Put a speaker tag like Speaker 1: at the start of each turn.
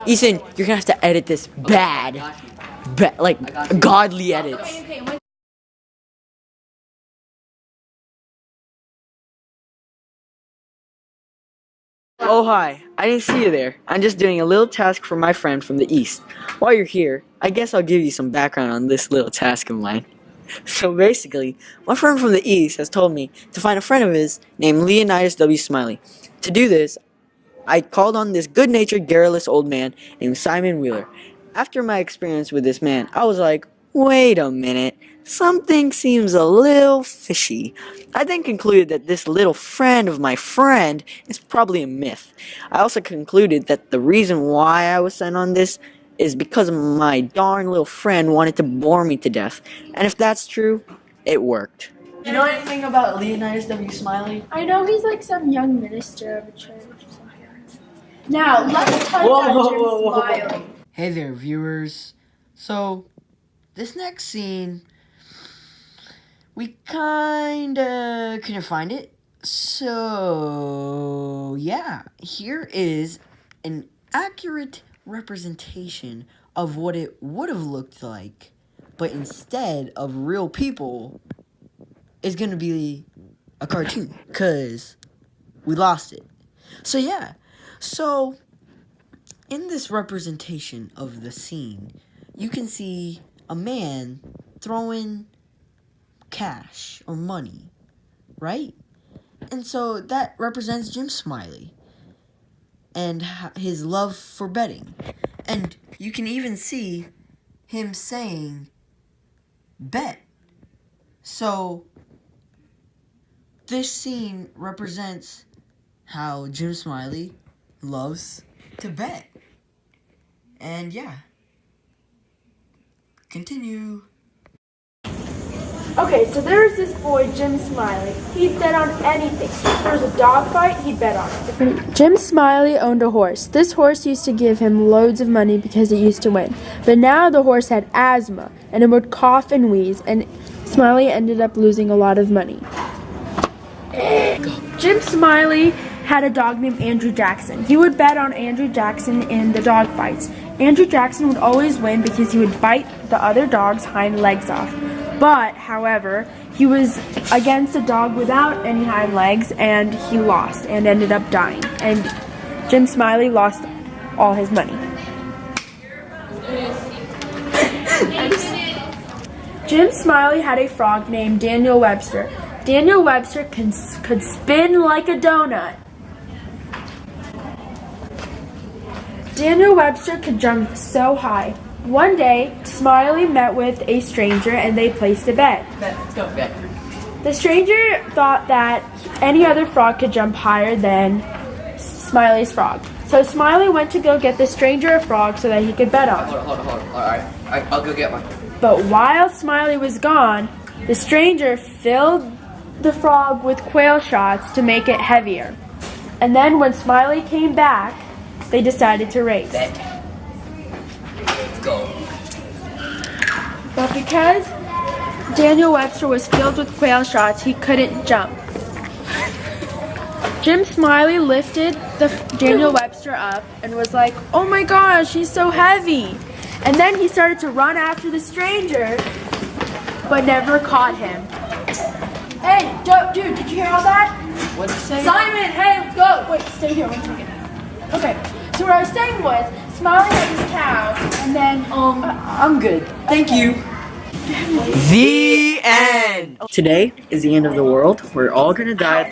Speaker 1: Ethan, you're gonna have to edit this bad. Like, godly edits. Oh, hi. I didn't see you there. I'm just doing a little task for my friend from the East. While you're here, I guess I'll give you some background on this little task of mine. So basically, my friend from the East has told me to find a friend of his named Leonidas W. Smiley. To do this, I called on this good-natured, garrulous old man named Simon Wheeler. After my experience with this man, I was like, wait a minute, something seems a little fishy. I then concluded that this little friend of my friend is probably a myth. I also concluded that the reason why I was sent on this is because my darn little friend wanted to bore me to death. And if that's true, it worked. You know anything about Leonidas W. Smiley?
Speaker 2: I know he's like some young minister of a church or something. Now, let's talk
Speaker 1: Whoa,
Speaker 2: about
Speaker 1: whoa,
Speaker 2: Jim
Speaker 1: whoa, whoa.
Speaker 2: Smiley.
Speaker 1: Hey there, viewers. So, this next scene, we kinda couldn't find it. So, yeah, here is an accurate representation of what it would have looked like, but instead of real people, is gonna be a cartoon, cause we lost it. So, yeah. So, in this representation of the scene, you can see a man throwing cash or money, right? And so that represents Jim Smiley and his love for betting. And you can even see him saying, bet. So this scene represents how Jim Smiley loves to bet. And yeah. Continue.
Speaker 2: Okay, so there's this boy, Jim Smiley. He'd bet on anything. If there was a dog fight, he'd bet on it. Jim Smiley owned a horse. This horse used to give him loads of money because it used to win. But now the horse had asthma, and it would cough and wheeze, and Smiley ended up losing a lot of money. Jim Smiley had a dog named Andrew Jackson. He would bet on Andrew Jackson in the dog fights. Andrew Jackson would always win because he would bite the other dog's hind legs off. But, however, he was against a dog without any hind legs, and he lost and ended up dying. And Jim Smiley lost all his money. Jim Smiley had a frog named Daniel Webster. Daniel Webster could spin like a donut. Daniel Webster could jump so high. One day, Smiley met with a stranger and they placed a bet.
Speaker 1: Let's go. Bet.
Speaker 2: The stranger thought that any other frog could jump higher than Smiley's frog. So Smiley went to go get the stranger a frog so that he could bet on it.
Speaker 1: Hold on. Alright, I'll go get one.
Speaker 2: But while Smiley was gone, the stranger filled the frog with quail shots to make it heavier. And then when Smiley came back, they decided to race.
Speaker 1: Bet. Let's go.
Speaker 2: But because Daniel Webster was filled with quail shots, he couldn't jump. Jim Smiley lifted Daniel Webster up and was like, "Oh my gosh, he's so heavy." And then he started to run after the stranger, but never caught him. Hey, dude, did you hear all that?
Speaker 1: What did you say?
Speaker 2: Simon, hey, let's go. Wait, stay here 1 second. Okay, so what I was saying was, Smiley had his cows, and then,
Speaker 1: I'm good. Thank you. The end. Today is the end of the world. We're all gonna die.